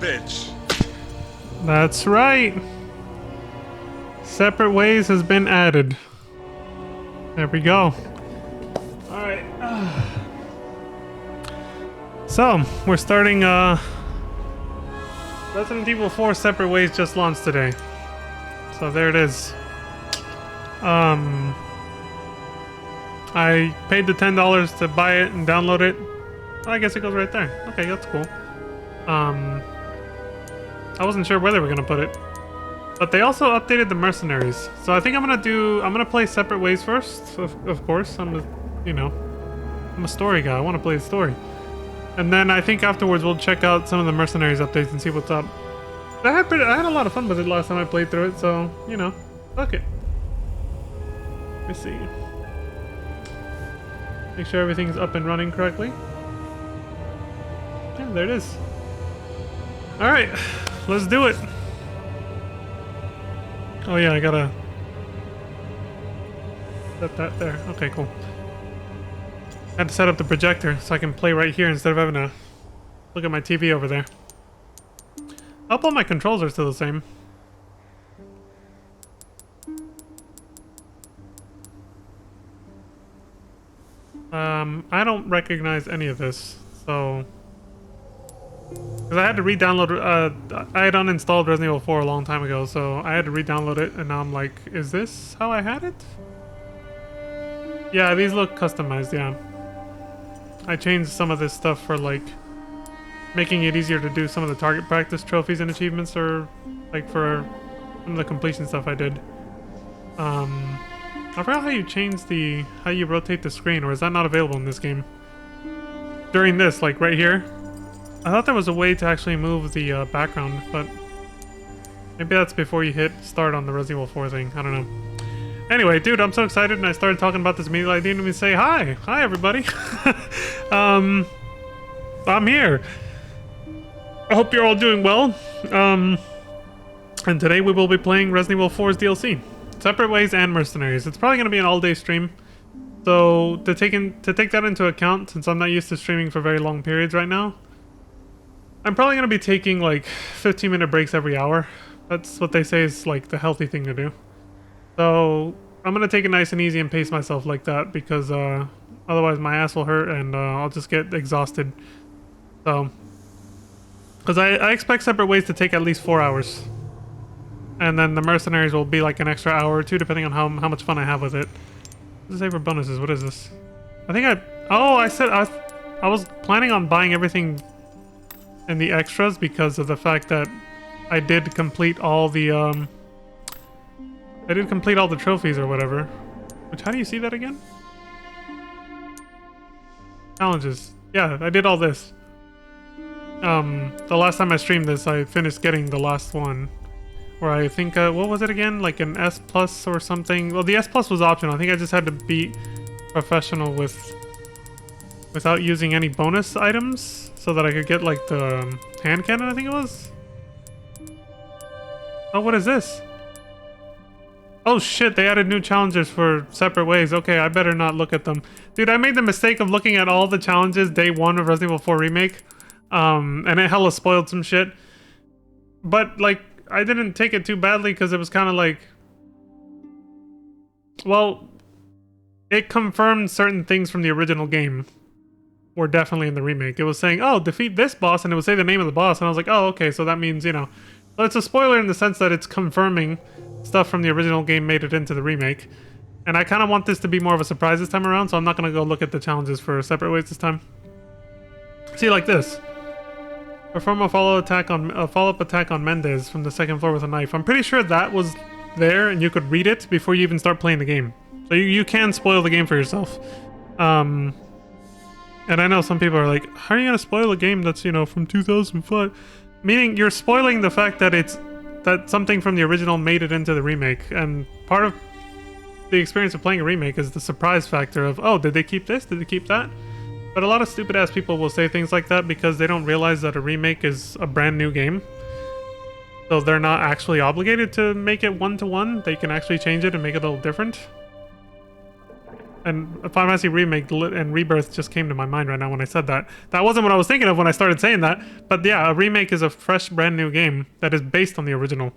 bitch. That's right. Separate ways has been added. There we go. Alright. So, we're starting Resident Evil 4 Separate Ways just launched today. So there it is. I paid the $10 to buy it and download it. Oh, I guess it goes right there. Okay, that's cool. I wasn't sure where they were gonna put it. But they also updated the mercenaries. So I think I'm gonna play Separate Ways first, of course. I'm a story guy. I wanna play the story. And then I think afterwards we'll check out some of the mercenaries updates and see what's up. I had a lot of fun with it last time I played through it, so, fuck it. Let me see. Make sure everything's up and running correctly. Yeah, there it is. Alright, let's do it. Oh yeah, I gotta set that there. Okay, cool. I had to set up the projector so I can play right here instead of having to look at my TV over there. I hope all my controls are still the same. I don't recognize any of this, so... Because I had to re-download, I had uninstalled Resident Evil 4 a long time ago, so I had to re-download it, and now I'm like, is this how I had it? Yeah, these look customized, yeah. I changed some of this stuff for, like, making it easier to do some of the target practice trophies and achievements, or, like, for some of the completion stuff I did. I forgot how you change how you rotate the screen, or is that not available in this game? During this, like, right here. I thought there was a way to actually move the background, but maybe that's before you hit start on the Resident Evil 4 thing. I don't know. Anyway, dude, I'm so excited, and I started talking about this immediately. I didn't even say hi. Hi, everybody. I'm here. I hope you're all doing well. And today we will be playing Resident Evil 4's DLC, Separate Ways and Mercenaries. It's probably going to be an all-day stream. So to take that into account, since I'm not used to streaming for very long periods right now, I'm probably going to be taking like 15-minute breaks every hour. That's what they say is like the healthy thing to do. So I'm going to take it nice and easy and pace myself like that, because otherwise my ass will hurt and I'll just get exhausted. So, because I expect Separate Ways to take at least 4 hours. And then the Mercenaries will be like an extra hour or two, depending on how much fun I have with it. What does it say for bonuses? What is this? I think I was planning on buying everything in the extras because of the fact that I did complete all the trophies or whatever. Which, how do you see that again? Challenges. Yeah, I did all this. The last time I streamed this, I finished getting the last one. Where I think, what was it again? Like an S plus or something? Well, the S plus was optional. I think I just had to beat Professional without using any bonus items, so that I could get like the hand cannon, I think it was? Oh, what is this? Oh shit, they added new challenges for Separate Ways. Okay, I better not look at them. Dude, I made the mistake of looking at all the challenges day one of Resident Evil 4 Remake. And it hella spoiled some shit. But, like, I didn't take it too badly because it was kind of like... Well, it confirmed certain things from the original game were definitely in the remake. It was saying, oh, defeat this boss, and it would say the name of the boss, and I was like, oh, okay, so that means, So it's a spoiler in the sense that it's confirming stuff from the original game made it into the remake. And I kind of want this to be more of a surprise this time around, so I'm not going to go look at the challenges for Separate Ways this time. See, like this. Perform a follow-up attack on Mendez from the second floor with a knife. I'm pretty sure that was there, and you could read it before you even start playing the game. So you can spoil the game for yourself. And I know some people are like, how are you going to spoil a game that's, from 2005? Meaning, you're spoiling the fact that something from the original made it into the remake. And part of the experience of playing a remake is the surprise factor of, oh, did they keep this? Did they keep that? But a lot of stupid-ass people will say things like that because they don't realize that a remake is a brand new game. So they're not actually obligated to make it one-to-one. They can actually change it and make it a little different. And Final Fantasy Remake and Rebirth just came to my mind right now when I said that. That wasn't what I was thinking of when I started saying that. But yeah, a remake is a fresh, brand new game that is based on the original.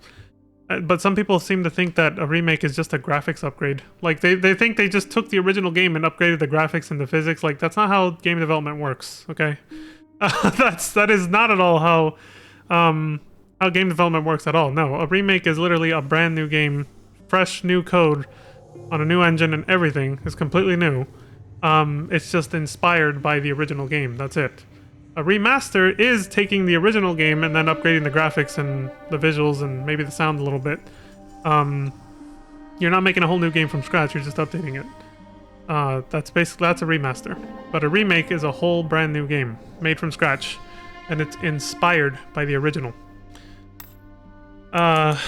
But some people seem to think that a remake is just a graphics upgrade. Like, they think they just took the original game and upgraded the graphics and the physics. Like, that's not how game development works, okay? That is not at all how game development works at all. No, a remake is literally a brand new game, fresh new code on a new engine, and everything is completely new. It's just inspired by the original game. That's it. A remaster is taking the original game and then upgrading the graphics and the visuals and maybe the sound a little bit. You're not making a whole new game from scratch. You're just updating it. That's a remaster. But a remake is a whole brand new game made from scratch, and it's inspired by the original. And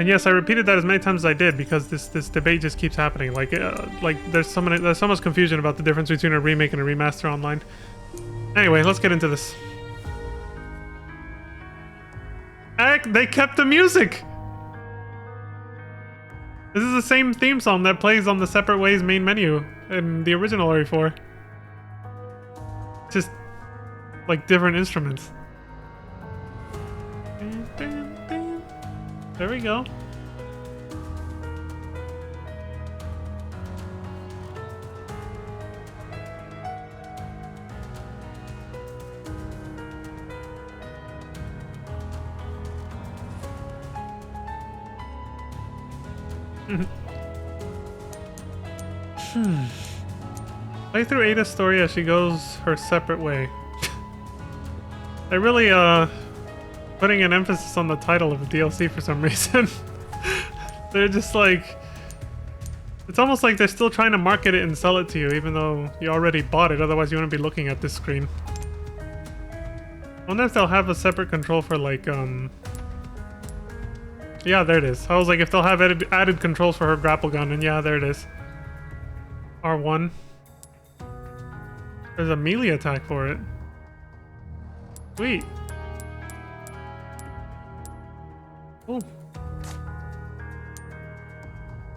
yes, I repeated that as many times as I did because this debate just keeps happening. Like there's so much confusion about the difference between a remake and a remaster online. Anyway, let's get into this. They kept the music. This is the same theme song that plays on the Separate Ways main menu in the original RE4. Just like different instruments. There we go. Play through Ada's story as she goes her separate way. They really putting an emphasis on the title of the DLC for some reason. They're just like, it's almost like they're still trying to market it and sell it to you even though you already bought it, otherwise you wouldn't be looking at this screen. I wonder if they'll have a separate control for like yeah, there it is. I was like, if they'll have added controls for her grapple gun, and yeah, there it is. R1. There's a melee attack for it. Sweet. Cool.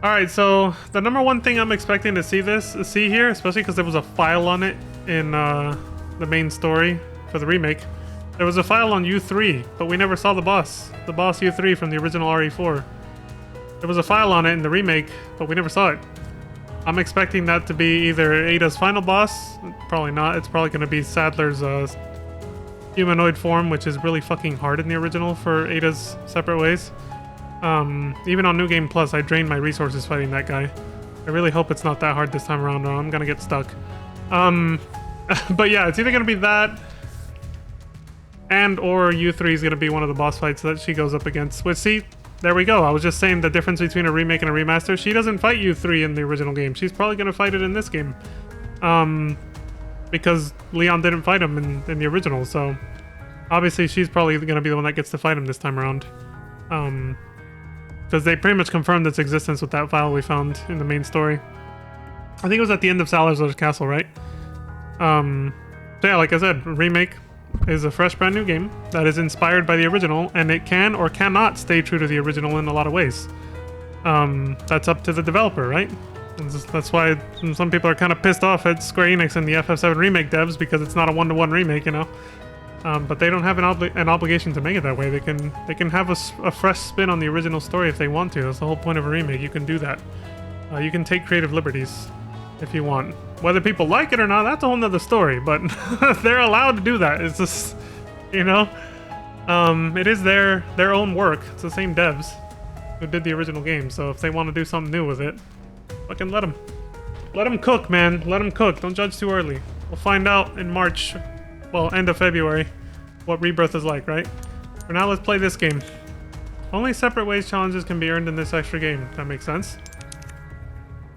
Alright, so the number one thing I'm expecting to see here, especially because there was a file on it in the main story for the remake. There was a file on U3, but we never saw the boss. The boss U3 from the original RE4. There was a file on it in the remake, but we never saw it. I'm expecting that to be either Ada's final boss. Probably not. It's probably going to be Sadler's humanoid form, which is really fucking hard in the original for Ada's Separate Ways. Even on New Game Plus, I drained my resources fighting that guy. I really hope it's not that hard this time around, or I'm going to get stuck. But yeah, it's either going to be that, and or U3 is going to be one of the boss fights that she goes up against. Which, see, there we go. I was just saying the difference between a remake and a remaster. She doesn't fight U3 in the original game. She's probably going to fight it in this game. Because Leon didn't fight him in the original, so obviously she's probably going to be the one that gets to fight him this time around. Because they pretty much confirmed its existence with that file we found in the main story. I think it was at the end of Salazar's Castle, right? So yeah, like I said, remake is a fresh brand new game that is inspired by the original, and it can or cannot stay true to the original in a lot of ways. That's up to the developer, right? That's why some people are kind of pissed off at Square Enix and the FF7 remake devs, because it's not a one-to-one remake, you know. But they don't have an obligation to make it that way. They can have a fresh spin on the original story if they want to. That's the whole point of a remake. You can do that. You can take creative liberties if you want. Whether people like it or not, that's a whole nother story, but they're allowed to do that. It's just, you know, it is their own work. It's the same devs who did the original game, so if they want to do something new with it, fucking let them. Let them cook, man. Let them cook. Don't judge too early. We'll find out in March, well, end of February, what Rebirth is like, right? For now, let's play this game. Only Separate Ways challenges can be earned in this extra game. That makes sense.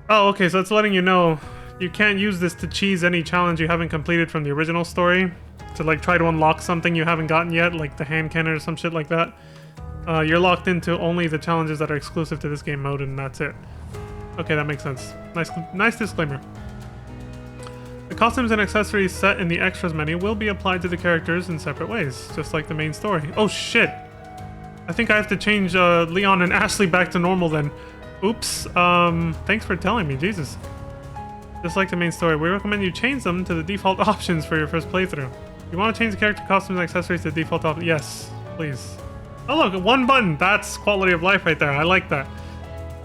Oh, okay, so it's letting you know you can't use this to cheese any challenge you haven't completed from the original story, to like try to unlock something you haven't gotten yet, like the hand cannon or some shit like that. You're locked into only the challenges that are exclusive to this game mode, and that's it. Okay, that makes sense. Nice disclaimer. The costumes and accessories set in the extras menu will be applied to the characters in separate ways, just like the main story. Oh shit! I think I have to change Leon and Ashley back to normal then. Oops. Thanks for telling me, Jesus. Just like the main story, we recommend you change them to the default options for your first playthrough. You want to change the character costumes and accessories to the default option? Yes, please. Oh look, one button. That's quality of life right there. I like that.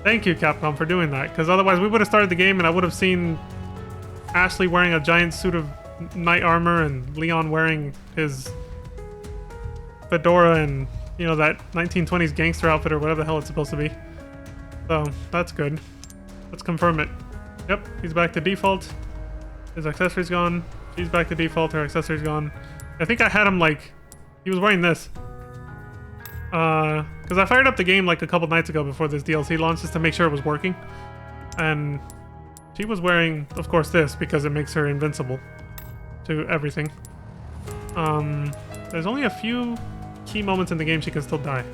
Thank you, Capcom, for doing that. Because otherwise we would have started the game and I would have seen Ashley wearing a giant suit of knight armor and Leon wearing his fedora and, you know, that 1920s gangster outfit or whatever the hell it's supposed to be. So, that's good. Let's confirm it. Yep, he's back to default. His accessory's gone. She's back to default. Her accessory's gone. I think I had him like... He was wearing this. Because I fired up the game like a couple nights ago before this DLC launched just to make sure it was working. And she was wearing, of course, this because it makes her invincible to everything. There's only a few key moments in the game she can still die.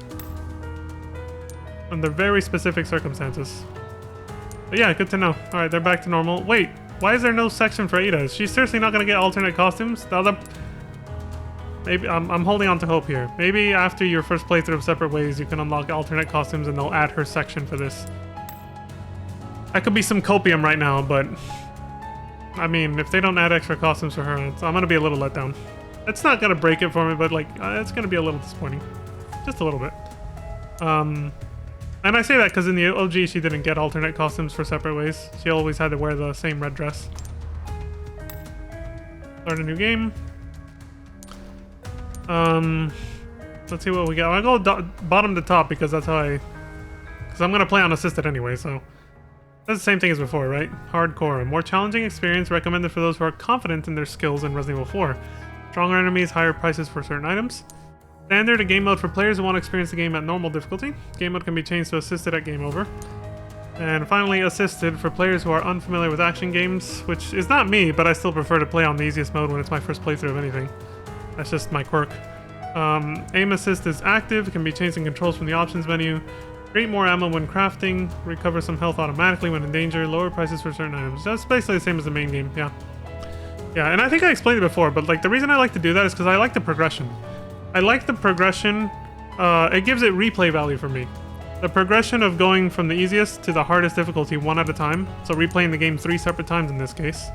Under very specific circumstances. But yeah, good to know. Alright, they're back to normal. Wait, why is there no section for Ada? Is she seriously not going to get alternate costumes? The other... Maybe I'm holding on to hope here. Maybe after your first playthrough of Separate Ways, you can unlock alternate costumes and they'll add her section for this. That could be some copium right now, but... I mean, if they don't add extra costumes for her, I'm going to be a little let down. It's not going to break it for me, but like, it's going to be a little disappointing. Just a little bit. And I say that because in the OG, she didn't get alternate costumes for Separate Ways. She always had to wear the same red dress. Start a new game. Let's see what we got. I'll go bottom to top because that's how because I'm going to play on assisted anyway, so... That's the same thing as before, right? Hardcore. A more challenging experience recommended for those who are confident in their skills in Resident Evil 4. Stronger enemies, higher prices for certain items. Standard, a game mode for players who want to experience the game at normal difficulty. Game mode can be changed to assisted at game over. And finally, assisted for players who are unfamiliar with action games, which is not me, but I still prefer to play on the easiest mode when it's my first playthrough of anything. That's just my quirk. Aim assist is active, can be changed in controls from the options menu. Create more ammo when crafting, recover some health automatically when in danger, lower prices for certain items. That's basically the same as the main game, yeah. Yeah, and I think I explained it before, but like the reason I like to do that is because I like the progression. I like the progression, it gives it replay value for me. The progression of going from the easiest to the hardest difficulty one at a time, so replaying the game 3 separate times in this case.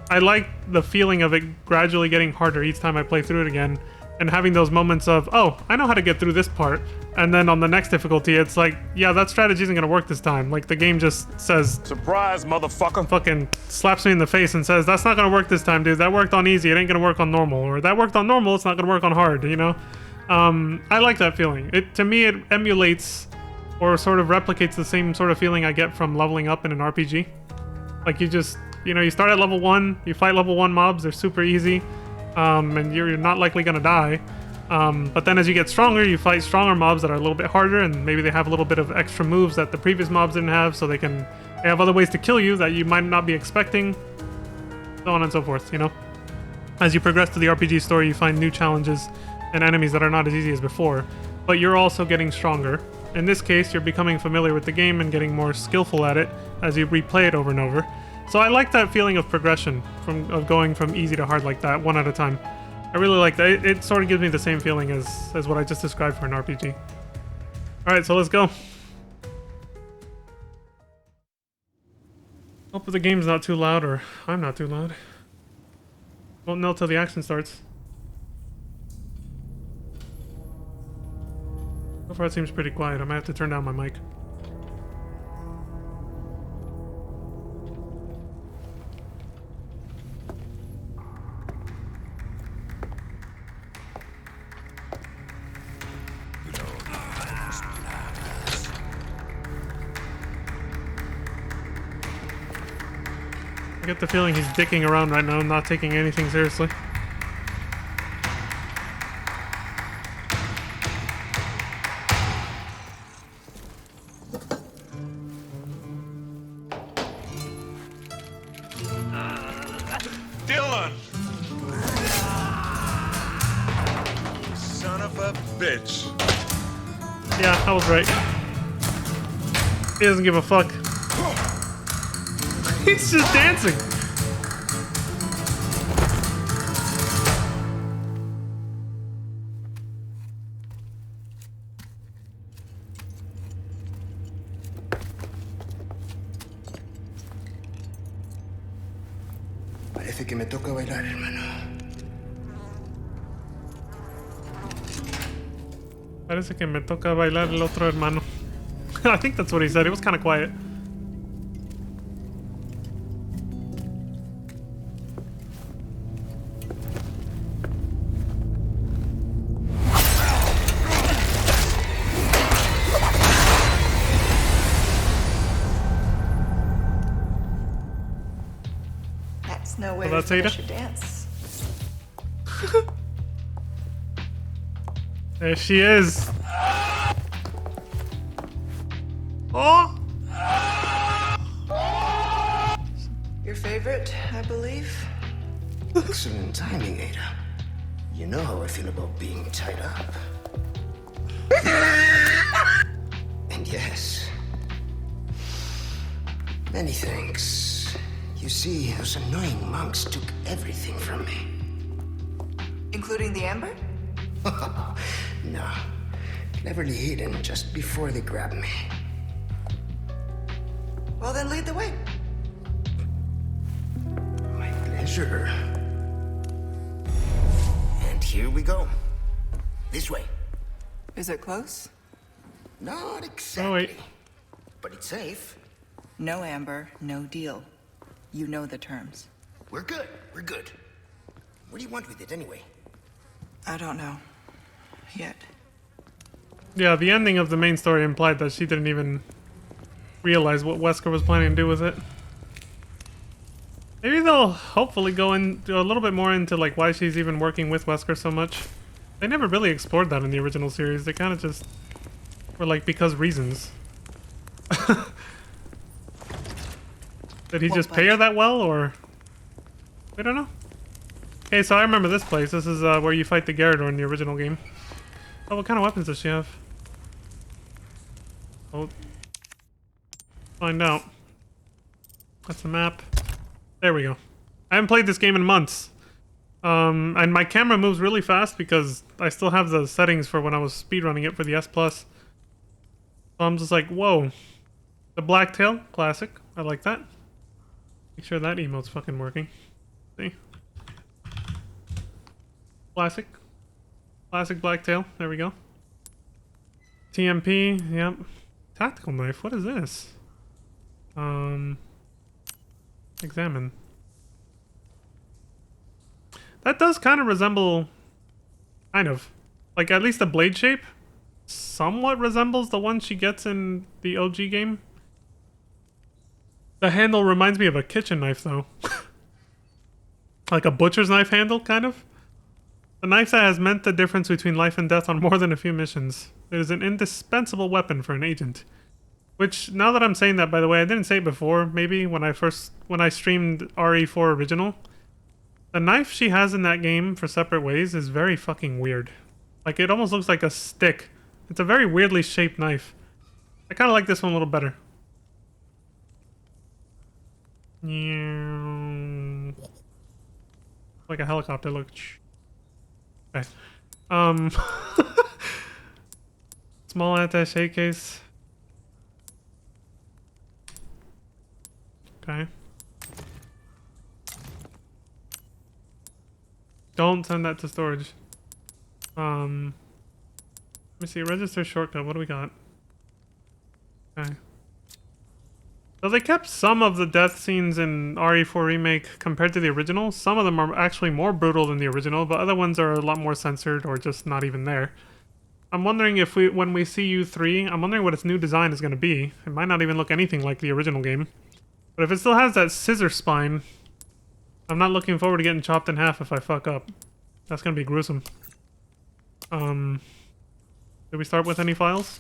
I like the feeling of it gradually getting harder each time I play through it again, and having those moments of, oh, I know how to get through this part, and then on the next difficulty, it's like, yeah, that strategy isn't gonna work this time. Like, the game just says... Surprise, motherfucker! Fucking slaps me in the face and says, that's not gonna work this time, dude. That worked on easy, it ain't gonna work on normal. Or that worked on normal, it's not gonna work on hard, you know? I like that feeling. To me, it emulates or sort of replicates the same sort of feeling I get from leveling up in an RPG. Like, you just, you know, you start at level 1, you fight level 1 mobs, they're super easy, and you're not likely gonna die. But then as you get stronger, you fight stronger mobs that are a little bit harder, and maybe they have a little bit of extra moves that the previous mobs didn't have, so they have other ways to kill you that you might not be expecting, so on and so forth, you know? As you progress through the RPG story, you find new challenges and enemies that are not as easy as before, but you're also getting stronger. In this case, you're becoming familiar with the game and getting more skillful at it as you replay it over and over. So I like that feeling of progression, of going from easy to hard like that, one at a time. I really like that. It sort of gives me the same feeling as what I just described for an RPG. Alright, so let's go. Hope the game's not too loud, or I'm not too loud. Won't know till the action starts. So far it seems pretty quiet. I might have to turn down my mic. I get the feeling he's dicking around right now, not taking anything seriously. Dylan! Son of a bitch. Yeah, I was right. He doesn't give a fuck. He's just dancing. Parece que me toca bailar, hermano. Parece que me toca bailar el otro hermano. I think that's what he said. It was kind of quiet. That's no way Well, to that's Ada. finish your dance. There she is. Oh! Your favorite, I believe. Excellent timing, Ada. You know how I feel about being tied up. And yes, many thanks. You see, those annoying monks took everything from me. Including the amber? No, cleverly hidden just before they grabbed me. Well, then lead the way. My pleasure. And here we go. This way. Is it close? Not exactly. Oh, wait. But it's safe. No amber, no deal. You know the terms. We're good. We're good. What do you want with it anyway? I don't know. Yet. Yeah, the ending of the main story implied that she didn't even realize what Wesker was planning to do with it. Maybe they'll hopefully go into a little bit more into like why she's even working with Wesker so much. They never really explored that in the original series. They kind of just were like, because reasons. Did he just pay her that well, or I don't know. Okay, so I remember this place. This is where you fight the Gyarados in the original game. Oh, what kind of weapons does she have? Oh, find out. That's the map. There we go. I haven't played this game in months. And my camera moves really fast because I still have the settings for when I was speedrunning it for the S+. So I'm just like, whoa. The Blacktail, classic. I like that. Make sure that emote's fucking working. See? Classic. Classic Blacktail. There we go. TMP, yep. Tactical knife, what is this? Examine. That does kind of resemble... Kind of. Like, at least the blade shape somewhat resembles the one she gets in the OG game. The handle reminds me of a kitchen knife, though. Like a butcher's knife handle, kind of. The knife that has meant the difference between life and death on more than a few missions. It is an indispensable weapon for an agent. Which, now that I'm saying that, by the way, I didn't say it before, maybe, when I streamed RE4 Original. The knife she has in that game for separate ways is very fucking weird. Like, it almost looks like a stick. It's a very weirdly shaped knife. I kind of like this one a little better. Like a helicopter, look. Okay. Small attaché case. Okay. Don't send that to storage. Let me see. Register shortcut. What do we got? Okay. So they kept some of the death scenes in RE4 Remake compared to the original. Some of them are actually more brutal than the original, but other ones are a lot more censored or just not even there. I'm wondering if when we see U3, I'm wondering what its new design is going to be. It might not even look anything like the original game. But if it still has that scissor spine, I'm not looking forward to getting chopped in half if I fuck up. That's going to be gruesome. Did we start with any files?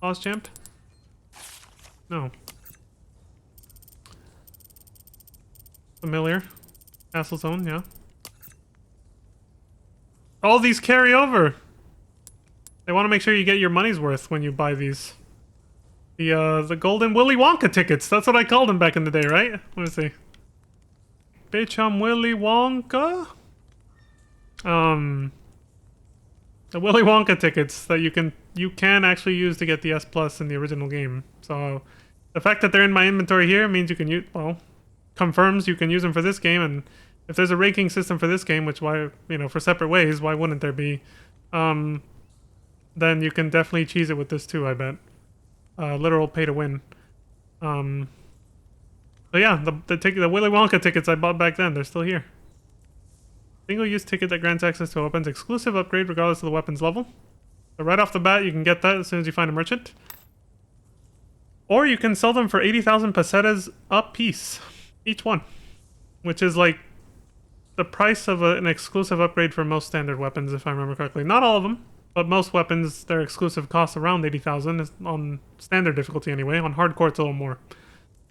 Pause champ? No. Familiar. Castle Zone, yeah. All these carry over! They want to make sure you get your money's worth when you buy these. The golden Willy Wonka tickets. That's what I called them back in the day, right? Let me see. Bitch, I'm Willy Wonka? The Willy Wonka tickets that you can actually use to get the S Plus in the original game. So the fact that they're in my inventory here means you can use, well, confirms you can use them for this game, and if there's a ranking system for this game, which why, you know, for separate ways, why wouldn't there be? Then you can definitely cheese it with this too, I bet. Literal pay to win. But yeah, the Willy Wonka tickets I bought back then, they're still here. Single-use ticket that grants access to a weapon's exclusive upgrade regardless of the weapon's level. So right off the bat, you can get that as soon as you find a merchant. Or you can sell them for 80,000 pesetas a piece. Each one. Which is like the price of an exclusive upgrade for most standard weapons, if I remember correctly. Not all of them, but most weapons, their exclusive costs around 80,000 on standard difficulty anyway. On hardcore, it's a little more.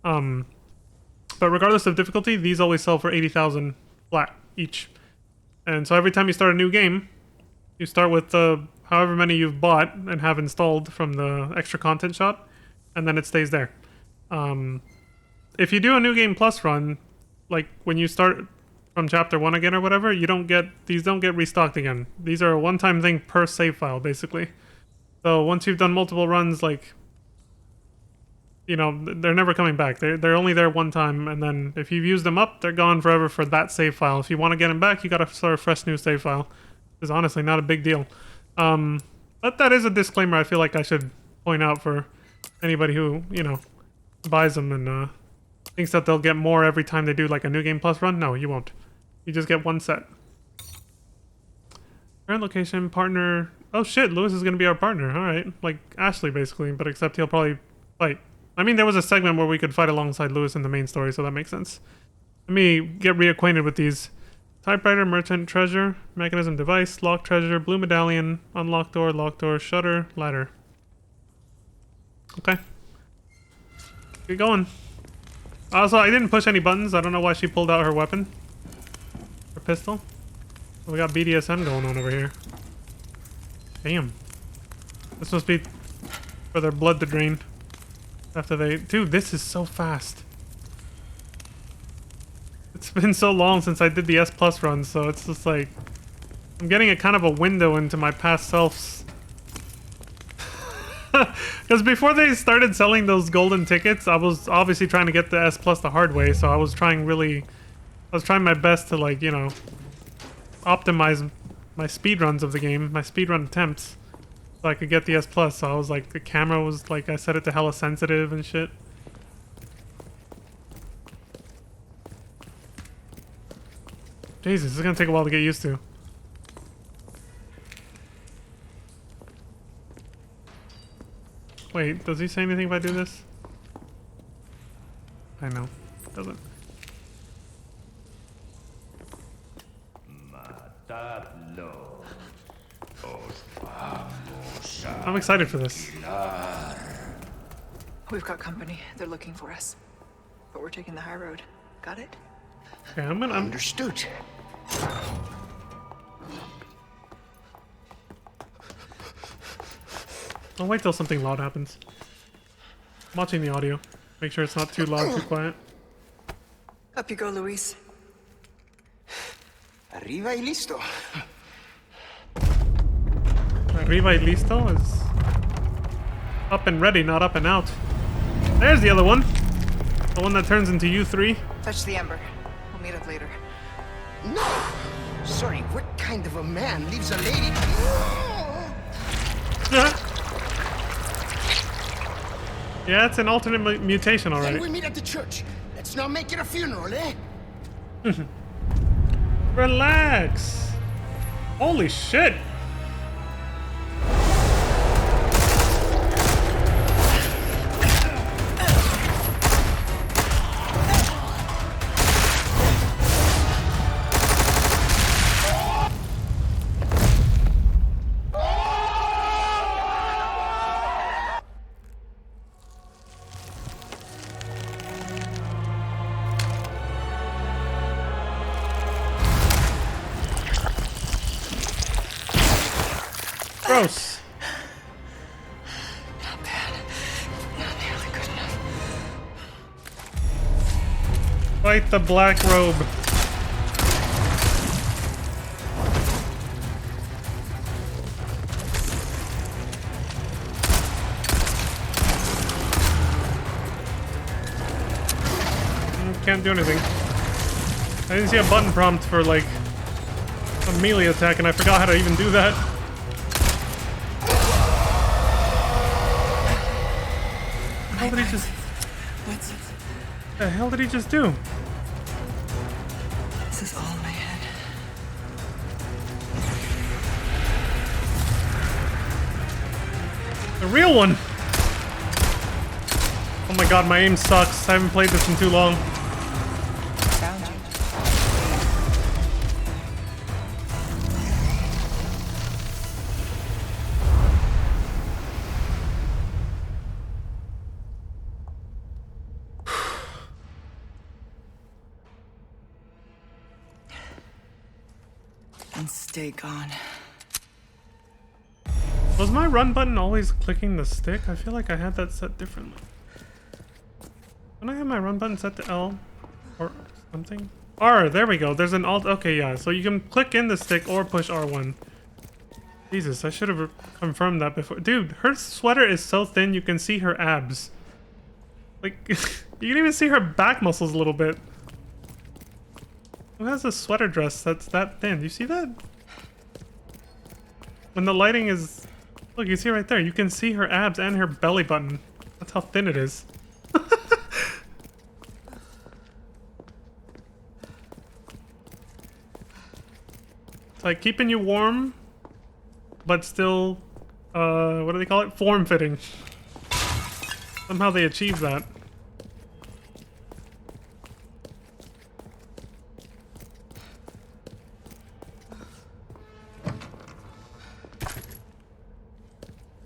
But regardless of difficulty, these always sell for 80,000 flat each. And so every time you start a new game, you start with however many you've bought and have installed from the extra content shop, and then it stays there. If you do a New Game Plus run, like when you start from chapter 1 again or whatever, these don't get restocked again. These are a one-time thing per save file, basically. So once you've done multiple runs, like, you know, they're never coming back. They're only there one time, and then if you've used them up, they're gone forever for that save file. If you want to get them back, you gotta start a fresh new save file. It's honestly not a big deal. But that is a disclaimer I feel like I should point out for anybody who, you know, buys them and thinks that they'll get more every time they do like a New Game Plus run. No, you won't. You just get one set. Current location, partner. Oh shit, Lewis is gonna be our partner. Alright. Like Ashley, basically, but except he'll probably fight. I mean, there was a segment where we could fight alongside Lewis in the main story, so that makes sense. Let me get reacquainted with these. Typewriter, merchant, treasure, mechanism, device, lock treasure, blue medallion, unlock door, shutter, ladder. Okay. Get going. Also, I didn't push any buttons. I don't know why she pulled out her weapon. Her pistol. We got BDSM going on over here. Damn. This must be for their blood to drain. After they... Dude, this is so fast. It's been so long since I did the S Plus run, so it's just like... I'm getting a kind of a window into my past selves. Because before they started selling those golden tickets, I was obviously trying to get the S Plus the hard way, so I was trying my best to, like, you know, optimize my speedruns of the game, my speedrun attempts, so I could get the S Plus. So I was like, the camera was like, I set it to hella sensitive and shit. Jesus, this is gonna take a while to get used to. Wait, does he say anything if I do this? I know. Doesn't. I'm excited for this. We've got company. They're looking for us. But we're taking the high road. Got it? Okay, I'm Understood. I'll wait till something loud happens. I'm watching the audio. Make sure it's not too loud, too quiet. Up you go, Luis. Arriba y listo. Arriba y listo is up and ready, not up and out. There's the other one. The one that turns into you three. Touch the ember. We'll meet up later. No! Sorry, what kind of a man leaves a lady... Yeah, it's an alternate mutation Then already. we meet at the church. Let's not make it a funeral, eh? Relax. Holy shit. Gross. Not bad. Not nearly good enough. Fight the black robe. can't do anything. I didn't see a button prompt for like a melee attack, and I forgot how to even do that. What did he just? What the hell did he just do? This is all in my head. The real one. Oh my god, my aim sucks. I haven't played this in too long. Found you. And stay gone. Was my run button always clicking the stick? I feel like I had that set differently. Don't I have my run button set to L? Or something? R, there we go. There's an alt. Okay, yeah. So you can click in the stick or push R1. Jesus, I should have confirmed that before. Dude, her sweater is so thin you can see her abs. Like, you can even see her back muscles a little bit. Who has a sweater dress that's that thin? You see that? When the lighting is... Look, you see right there. You can see her abs and her belly button. That's how thin it is. It's like keeping you warm, but still, what do they call it? Form-fitting. Somehow they achieve that.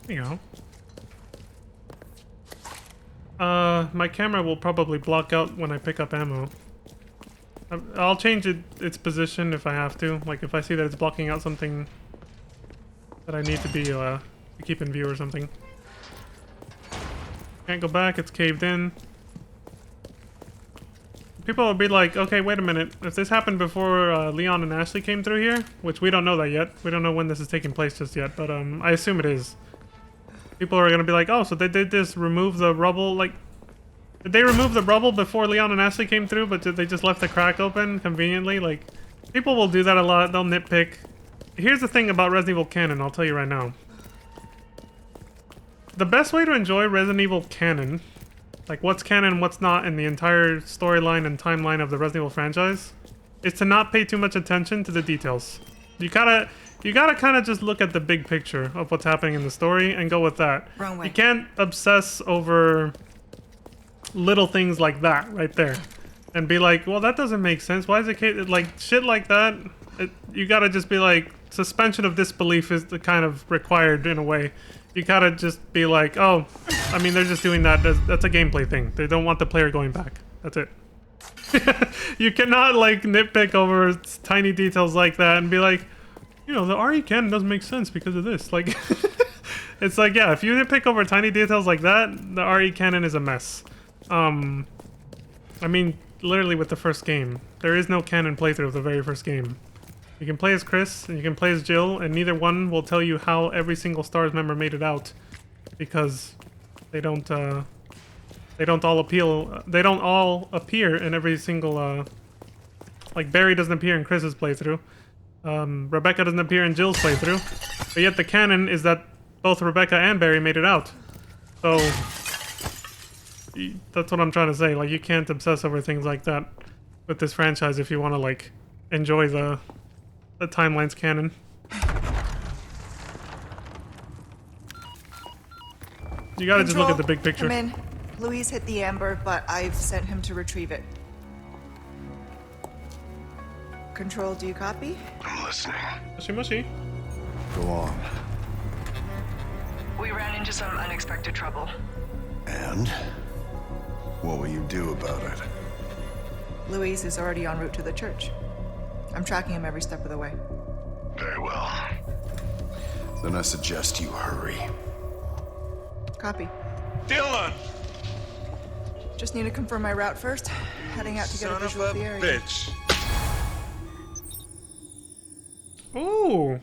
There you go. My camera will probably block out when I pick up ammo. I'll change its position if I have to. Like if I see that it's blocking out something that I need to be to keep in view or something. Can't go back. It's caved in. People will be like, okay, wait a minute. If this happened before Leon and Ashley came through here, which we don't know that yet. We don't know when this is taking place just yet, but I assume it is. People are gonna be like, oh, so they did this remove the rubble, like, did they remove the rubble before Leon and Ashley came through, but did they just left the crack open conveniently? Like, people will do that a lot. They'll nitpick. Here's the thing about Resident Evil canon, I'll tell you right now. The best way to enjoy Resident Evil canon, like what's canon and what's not in the entire storyline and timeline of the Resident Evil franchise, is to not pay too much attention to the details. You gotta kind of just look at the big picture of what's happening in the story and go with that. Wrong way. You can't obsess over little things like that right there and be like, well, that doesn't make sense. Why is it like shit like that? You gotta just be like, suspension of disbelief is the kind of required in a way. You gotta just be like, oh, I mean, they're just doing that. That's a gameplay thing. They don't want the player going back. That's it. You cannot like nitpick over tiny details like that and be like, you know, the RE canon doesn't make sense because of this. Like, it's like, yeah, if you nitpick over tiny details like that, the RE canon is a mess. I mean, literally with the first game, there is no canon playthrough of the very first game. You can play as Chris and you can play as Jill, and neither one will tell you how every single STARS member made it out, because they don't all appear in every single like Barry doesn't appear in Chris's playthrough. Rebecca doesn't appear in Jill's playthrough, but yet the canon is that both Rebecca and Barry made it out. So that's what I'm trying to say. Like, you can't obsess over things like that with this franchise if you want to like enjoy the timeline's canon. You gotta just look at the big picture. Come in. Louise hit the amber, but I've sent him to retrieve it. Control, do you copy? I'm listening. Mushy mushy. Go on. We ran into some unexpected trouble. And? What will you do about it? Louise is already en route to the church. I'm tracking him every step of the way. Very well. Then I suggest you hurry. Copy. Dylan! Just need to confirm my route first. Heading out to get a Son of visual a of the area. bitch. Ooh.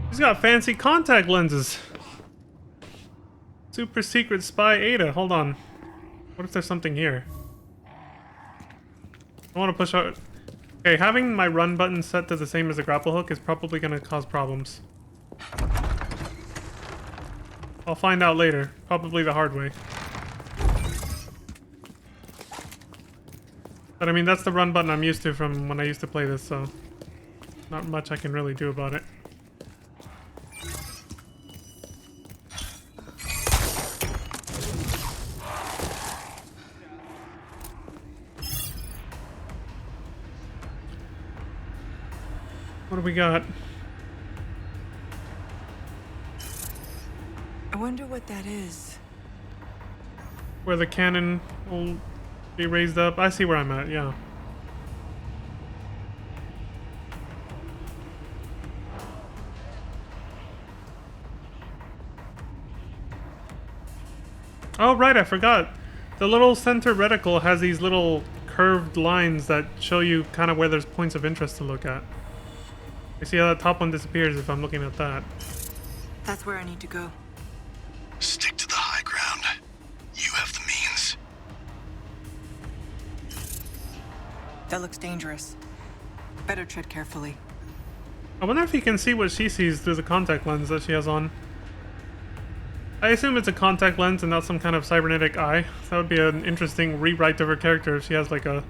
He's got fancy contact lenses. Super secret spy Ada. Hold on. What if there's something here? I want to push out. Okay, having my run button set to the same as the grapple hook is probably going to cause problems. I'll find out later. Probably the hard way. But I mean, that's the run button I'm used to from when I used to play this, so not much I can really do about it. What do we got? I wonder what that is. Where the cannon will be raised up. I see where I'm at, yeah. Oh, right, I forgot. The little center reticle has these little curved lines that show you kind of where there's points of interest to look at. You see how that top one disappears if I'm looking at that. That's where I need to go. Stick to the high ground. You have the means. That looks dangerous. Better tread carefully. I wonder if you can see what she sees through the contact lens that she has on. I assume it's a contact lens and not some kind of cybernetic eye. That would be an interesting rewrite of her character if she has like a,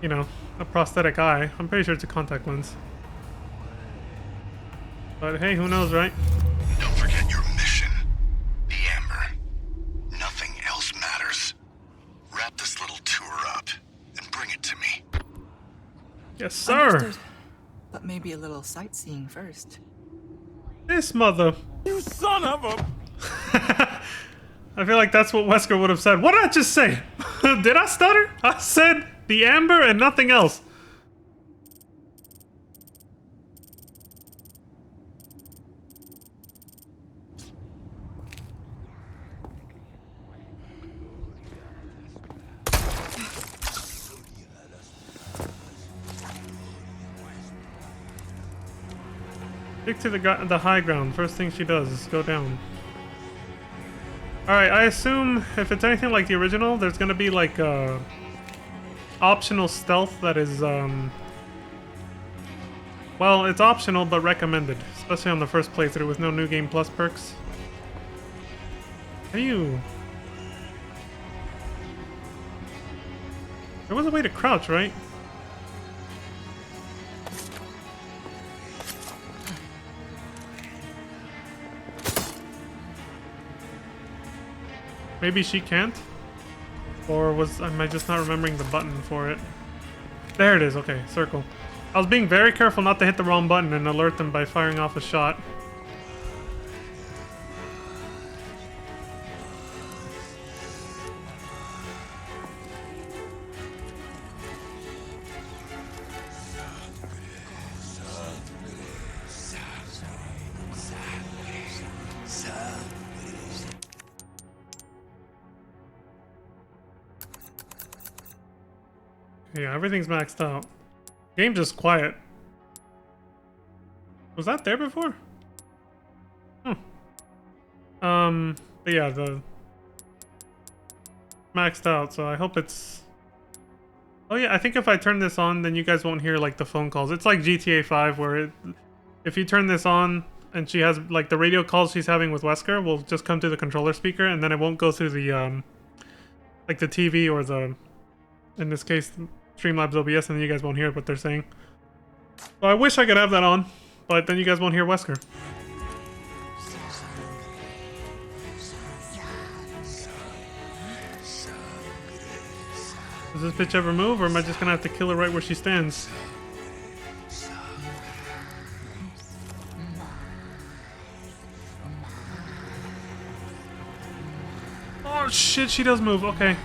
you know, a prosthetic eye. I'm pretty sure it's a contact lens. But hey, who knows, right? Don't forget your mission. The Amber. Nothing else matters. Wrap this little tour up and bring it to me. Yes, sir. Understood. But maybe a little sightseeing first. This mother. You son of a... I feel like that's what Wesker would have said. What did I just say? Did I stutter? I said the Amber and nothing else. Stick to the high ground. First thing she does is go down. Alright, I assume if it's anything like the original, there's gonna be like optional stealth that is, well, it's optional but recommended, especially on the first playthrough with no New Game Plus perks. How do you... There was a way to crouch, right? Maybe she can't? Or am I just not remembering the button for it? There it is, okay, circle. I was being very careful not to hit the wrong button and alert them by firing off a shot. Yeah, everything's maxed out. Game just quiet. Was that there before? But yeah, the maxed out, so I hope it's... Oh yeah, I think if I turn this on, then you guys won't hear like the phone calls. It's like GTA 5 where if you turn this on and she has like the radio calls she's having with Wesker will just come through the controller speaker and then it won't go through the like the TV or the, in this case, Streamlabs OBS, and then you guys won't hear what they're saying. So I wish I could have that on, but then you guys won't hear Wesker. Does this bitch ever move, or am I just gonna have to kill her right where she stands? Oh shit, she does move, okay.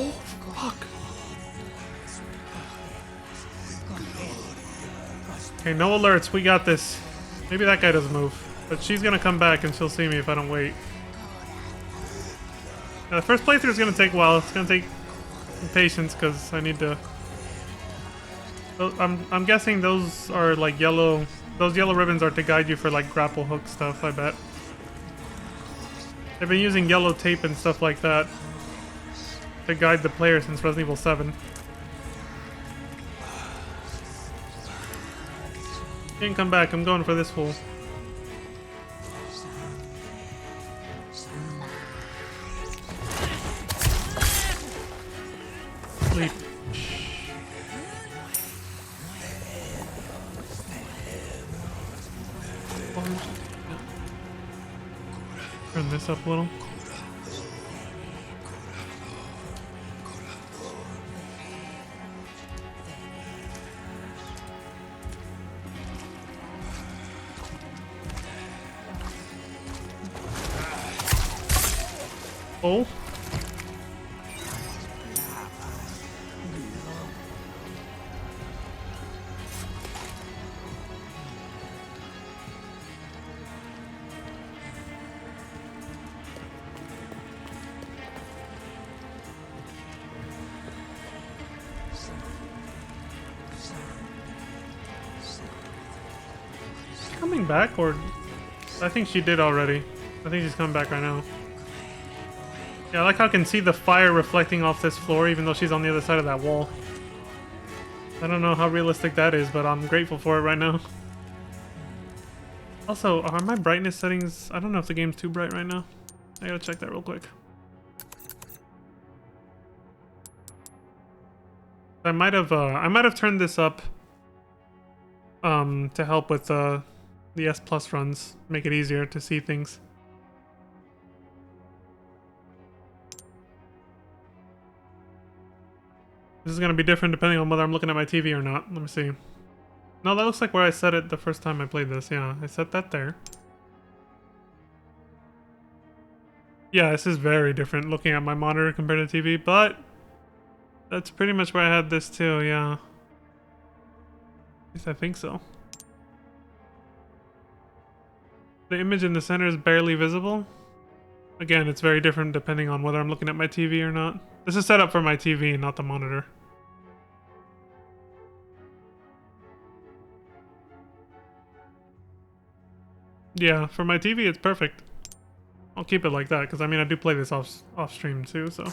Oh, fuck. Okay, no alerts. We got this. Maybe that guy doesn't move. But she's gonna come back and she'll see me if I don't wait. Now, the first playthrough is gonna take a while. It's gonna take patience because I need to... I'm guessing those are like yellow... Those yellow ribbons are to guide you for like grapple hook stuff, I bet. They've been using yellow tape and stuff like that to guide the player since Resident Evil 7. Can't come back, I'm going for this fool. Sleep. Turn this up a little. Oh. Coming back, or I think she did already. I think she's coming back right now. Yeah, I like how I can see the fire reflecting off this floor even though she's on the other side of that wall. I don't know how realistic that is, but I'm grateful for it right now. Also, are my brightness settings... I don't know if the game's too bright right now. I gotta check that real quick. I might have turned this up to help with the S Plus runs, make it easier to see things. This is gonna be different depending on whether I'm looking at my TV or not. Let me see. No, that looks like where I set it the first time I played this. Yeah, I set that there. Yeah, this is very different looking at my monitor compared to TV, but that's pretty much where I had this too, yeah. At least I think so. The image in the center is barely visible. Again, it's very different depending on whether I'm looking at my TV or not. This is set up for my TV, not the monitor. Yeah, for my TV, it's perfect. I'll keep it like that, because I mean, I do play this off stream too, so.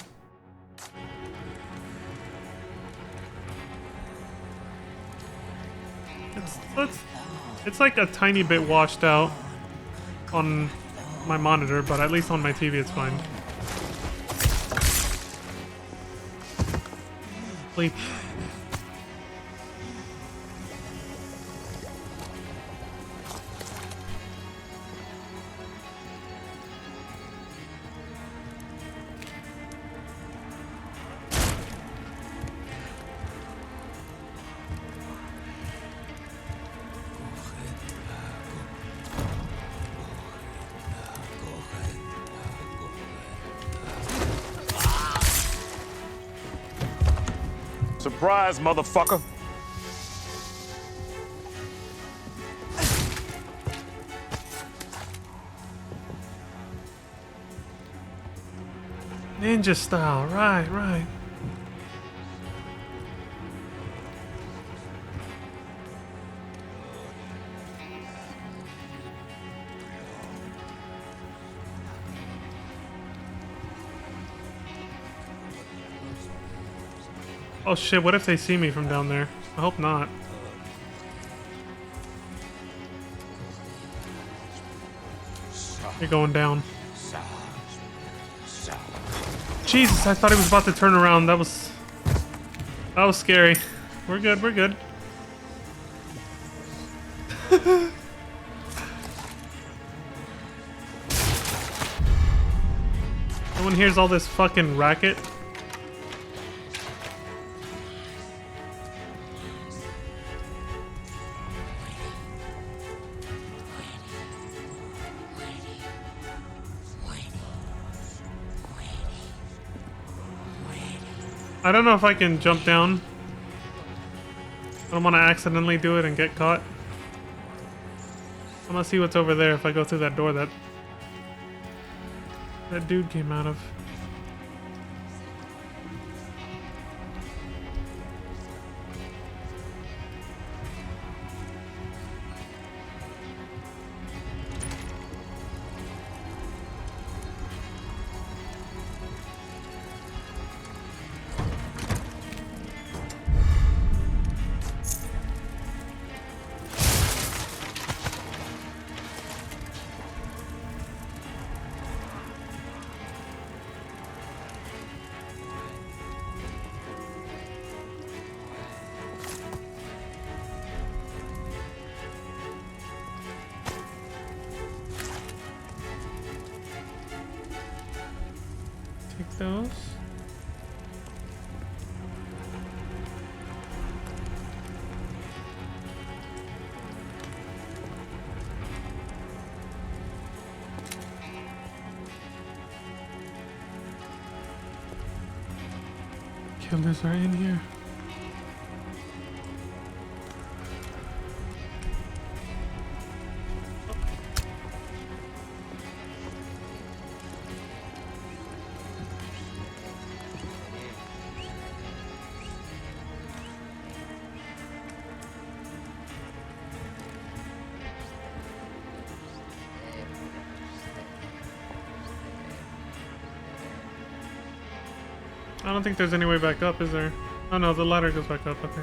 It's like a tiny bit washed out on my monitor, but at least on my TV it's fine. Sleep. Surprise, motherfucker. Ninja style, right, right. Oh shit, what if they see me from down there? I hope not. You're going down. Jesus, I thought he was about to turn around. That was scary. We're good, we're good. No one hears all this fucking racket. I don't know if I can jump down. I don't want to accidentally do it and get caught. I'm gonna see what's over there if I go through that door that dude came out of. Take those. Killers are in here. I don't think there's any way back up, is there? Oh no, the ladder goes back up, okay.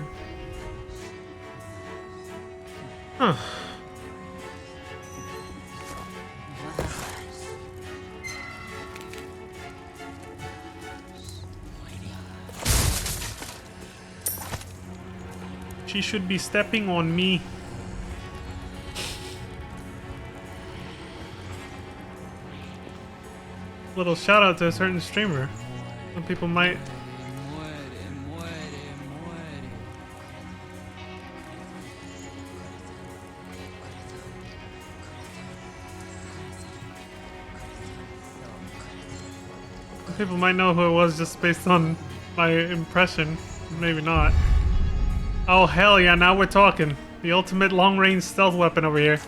Huh. She should be stepping on me. Little shout out to a certain streamer. Some people might. Some people might know who it was just based on my impression. Maybe not. Oh hell yeah, now we're talking. The ultimate long-range stealth weapon over here.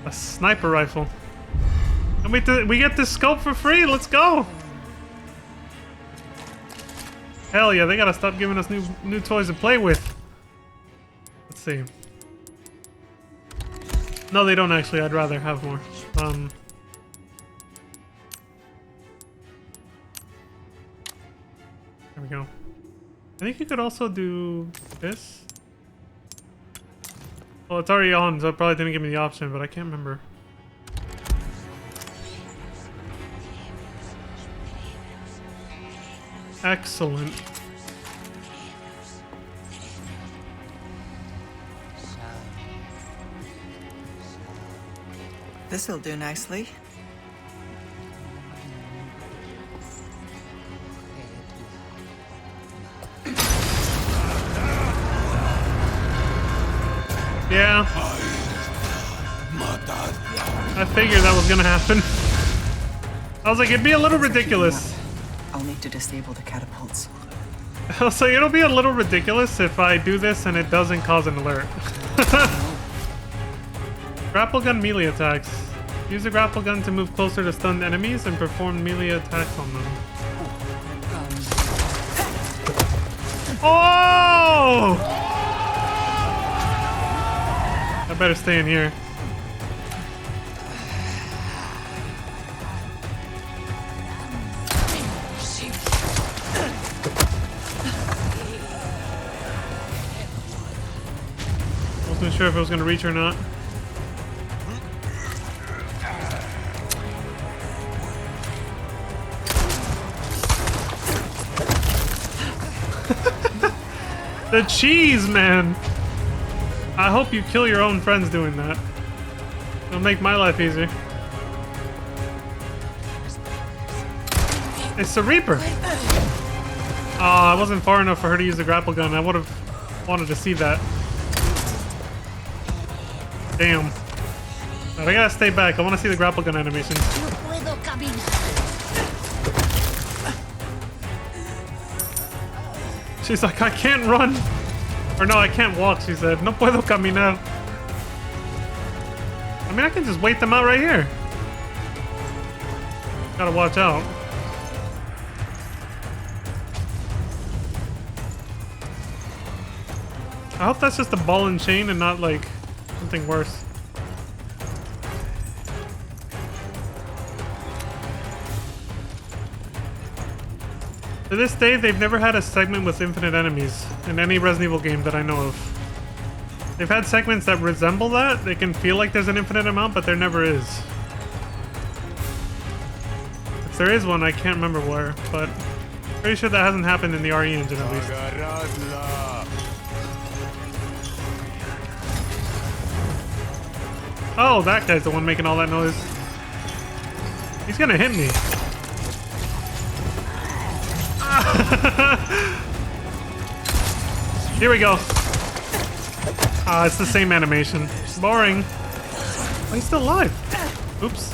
A sniper rifle. And we get this scope for free, let's go! Hell yeah, they gotta stop giving us new toys to play with. Let's see. No, they don't actually. I'd rather have more. There we go. I think you could also do this. Well, it's already on, so it probably didn't give me the option, but I can't remember. Excellent. This'll do nicely. Yeah. I figured that was gonna happen. I was like, it'd be a little ridiculous. I'll need to disable the catapults. So it'll be a little ridiculous if I do this and it doesn't cause an alert. Grapple gun melee attacks. Use the grapple gun to move closer to stunned enemies and perform melee attacks on them. Oh! I better stay in here. Wasn't sure if it was gonna reach or not. The cheese, man! I hope you kill your own friends doing that. It'll make my life easier. It's the Reaper! Oh, I wasn't far enough for her to use the grapple gun. I would have wanted to see that. Damn. But I gotta stay back. I want to see the grapple gun animation. She's like, I can't run. Or no, I can't walk, she said. No puedo caminar. I mean, I can just wait them out right here. Gotta watch out. I hope that's just a ball and chain and not like something worse. To this day, they've never had a segment with infinite enemies in any Resident Evil game that I know of. They've had segments that resemble that. They can feel like there's an infinite amount, but there never is. If there is one, I can't remember where, but pretty sure that hasn't happened in the RE engine at least. Oh, that guy's the one making all that noise. He's gonna hit me. Here we go. Ah, it's the same animation. Boring. Oh, he's still alive. Oops.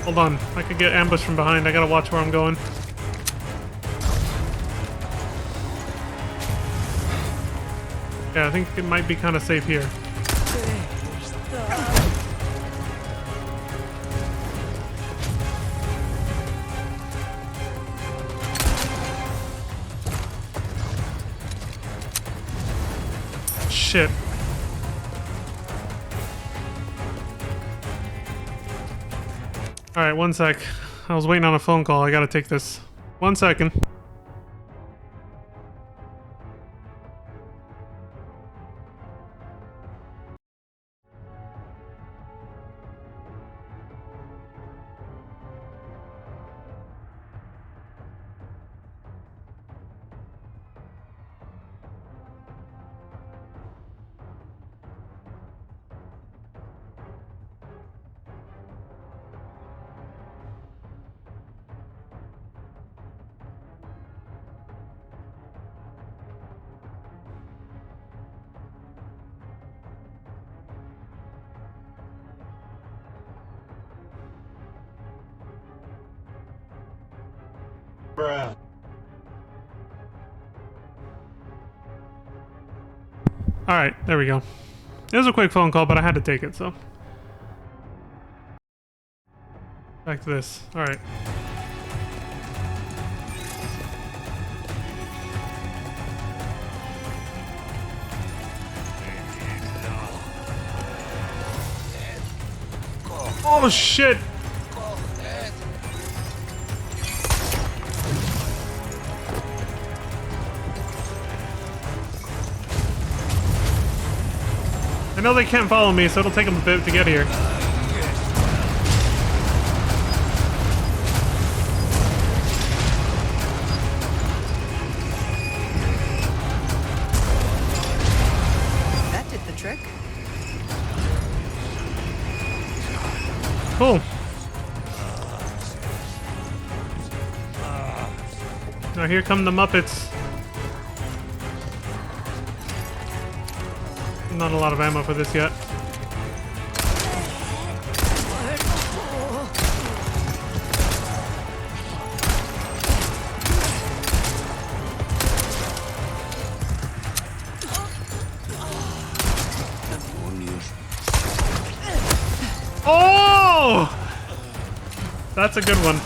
Hold on. I could get ambushed from behind. I gotta watch where I'm going. Yeah, I think it might be kind of safe here. Shit. Alright, 1 sec. I was waiting on a phone call. I gotta take this. 1 second. Alright, there we go. It was a quick phone call, but I had to take it, so. Back to this. Alright. Oh shit! I know they can't follow me, so it'll take them a bit to get here. That did the trick. Cool. Now here come the Muppets. Not a lot of ammo for this yet. Oh! That's a good one.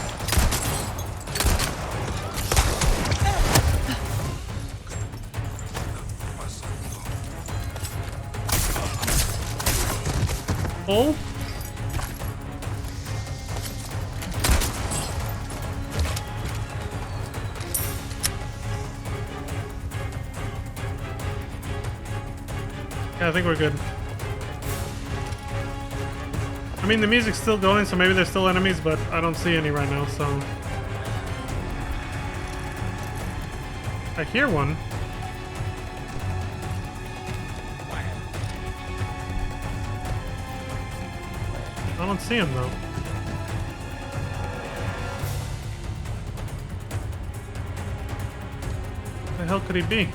Oh. Yeah, I think we're good. I mean, the music's still going, so maybe there's still enemies, but I don't see any right now, so... I hear one. I don't see him, though. Where the hell could he be?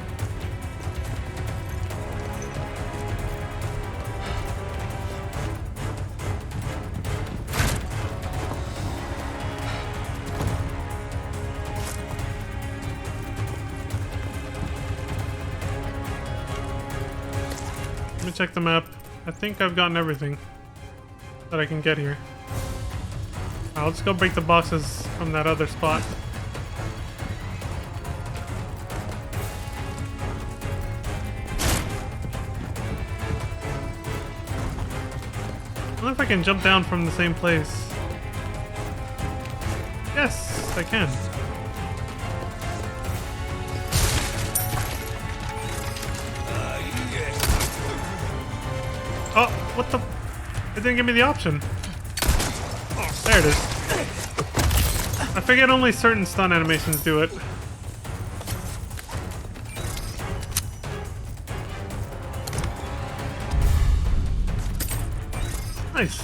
Let me check the map. I think I've gotten everything that I can get here. Let's go break the boxes from that other spot. I wonder if I can jump down from the same place. Yes, I can. Oh, what the? It didn't give me the option. There it is. I figured only certain stun animations do it. Nice.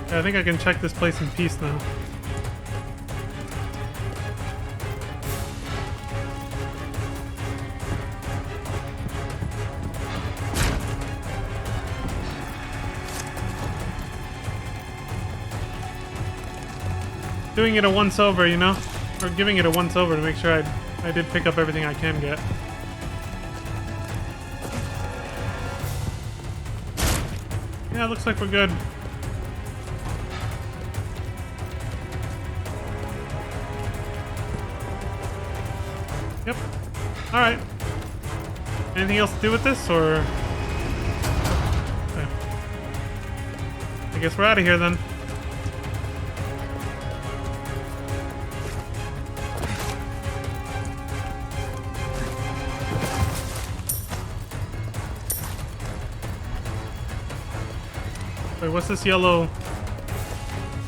Yeah, I think I can check this place in peace now. Doing it a once over, you know? Or giving it a once over to make sure I did pick up everything I can get. Yeah, it looks like we're good. Yep. Alright. Anything else to do with this, or... Okay. I guess we're out of here then. Wait, what's this yellow?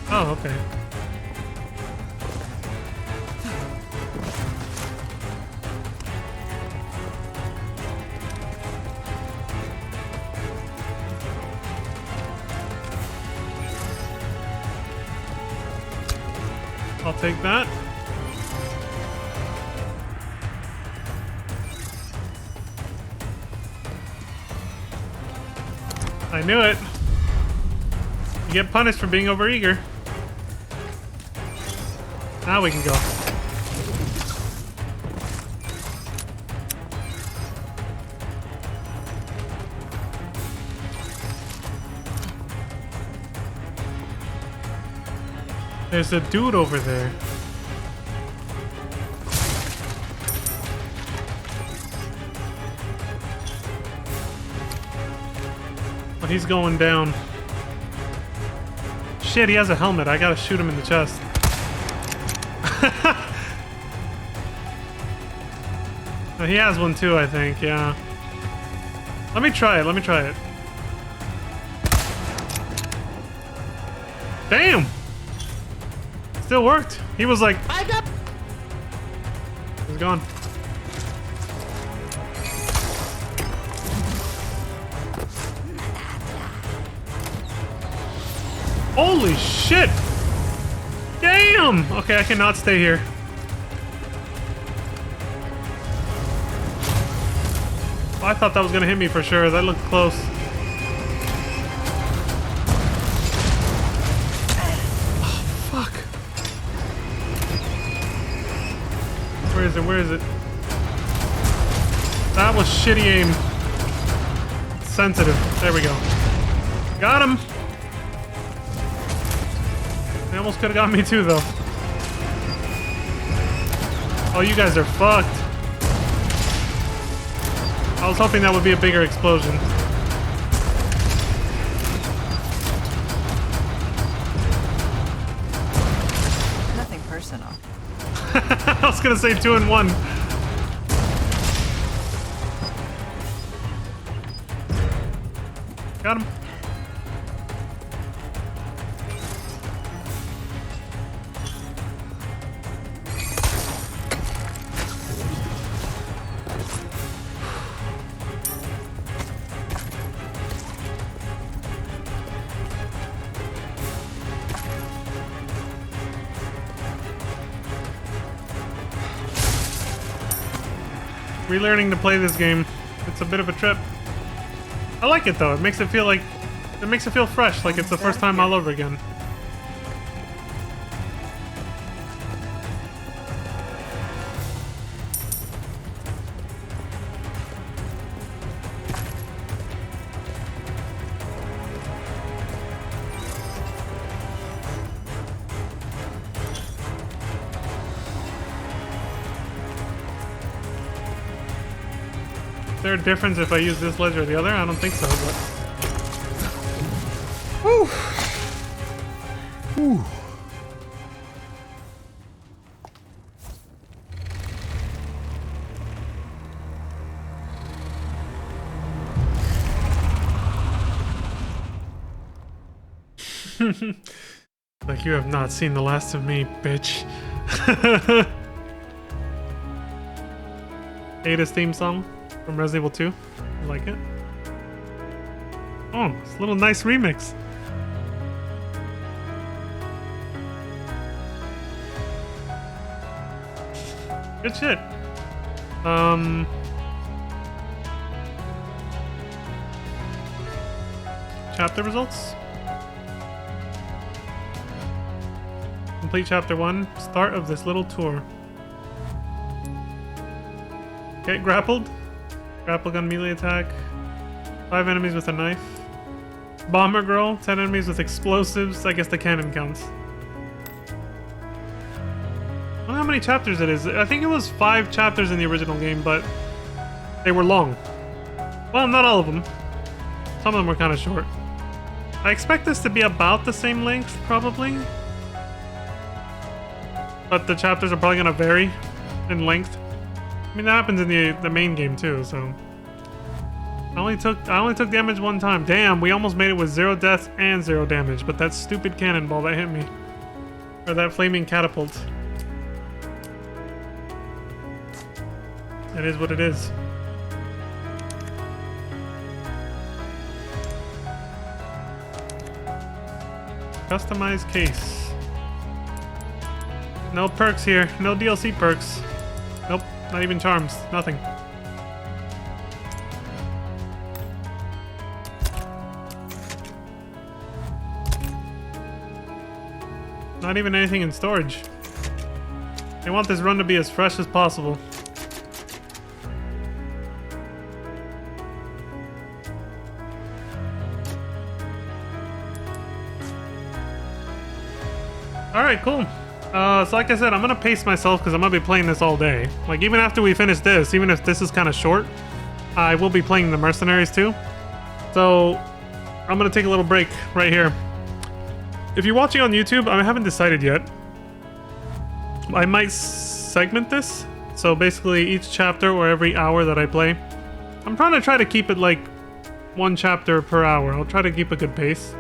Oh, okay. I'll take that. I knew it. You get punished for being overeager. Now we can go. There's a dude over there. But he's going down. Shit, he has a helmet. I gotta shoot him in the chest. He has one too, I think, yeah. Let me try it, let me try it. Damn! Still worked. He was like, I got... He's gone. Holy shit! Damn! Okay, I cannot stay here. Oh, I thought that was gonna hit me for sure. That looked close. Oh, fuck. Where is it? Where is it? That was shitty aim. Sensitive. There we go. Got him! They almost could have got me too, though. Oh, you guys are fucked. I was hoping that would be a bigger explosion. Nothing personal. I was gonna say 2 in 1. Got him. Relearning to play this game. It's a bit of a trip. I like it though. It makes it feel like... It makes it feel fresh, like it's the first time all over again. Is there a difference if I use this ledge or the other? I don't think so, but... Whew. Whew. Like you have not seen the last of me, bitch. Ada's theme song from Resident Evil 2. I like it. Oh, it's a little nice remix. Good shit. Chapter results. Complete chapter 1. Start of this little tour. Get grappled. Grapple gun melee attack. 5 enemies with a knife. Bomber girl. 10 enemies with explosives. I guess the cannon counts. I don't know how many chapters it is. I think it was 5 chapters in the original game, but they were long. Well, not all of them. Some of them were kind of short. I expect this to be about the same length, probably. But the chapters are probably going to vary in length. I mean, that happens in the main game too, so... I only took damage one time. Damn, we almost made it with 0 deaths and 0 damage, but that stupid cannonball that hit me. Or that flaming catapult. It is what it is. Customized case. No perks here. No DLC perks. Nope. Not even charms. Nothing. Not even anything in storage. I want this run to be as fresh as possible. Alright, cool. So like I said, I'm gonna pace myself because I'm gonna be playing this all day. Like, even after we finish this, even if this is kind of short, I will be playing the Mercenaries too. So, I'm gonna take a little break right here. If you're watching on YouTube, I haven't decided yet. I might segment this. So basically, each chapter or every hour that I play, I'm trying to keep it like 1 chapter per hour. I'll try to keep a good pace.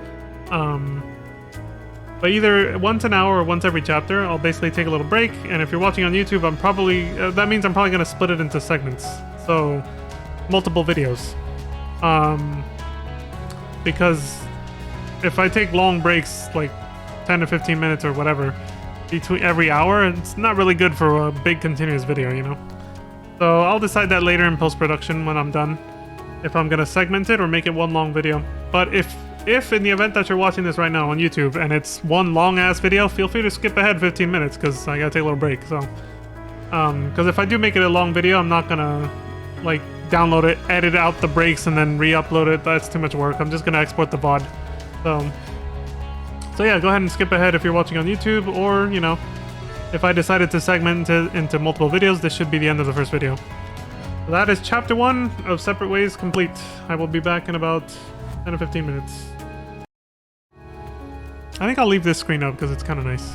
But either once an hour or once every chapter, I'll basically take a little break. And if you're watching on YouTube, I'm probably that means I'm probably gonna split it into segments, so multiple videos. Because if I take long breaks, like 10 to 15 minutes or whatever, between every hour, it's not really good for a big continuous video, you know. So I'll decide that later in post-production when I'm done, if I'm gonna segment it or make it one long video. But if in the event that you're watching this right now on YouTube and it's one long ass video, feel free to skip ahead 15 minutes because I gotta take a little break. So, because if I do make it a long video, I'm not gonna like download it, edit out the breaks, and then re-upload it. That's too much work. I'm just gonna export the VOD. So yeah, go ahead and skip ahead if you're watching on YouTube, or you know, if I decided to segment into multiple videos, this should be the end of the first video. So that is chapter 1 of Separate Ways complete. I will be back in about 10 to 15 minutes. I think I'll leave this screen up because it's kind of nice.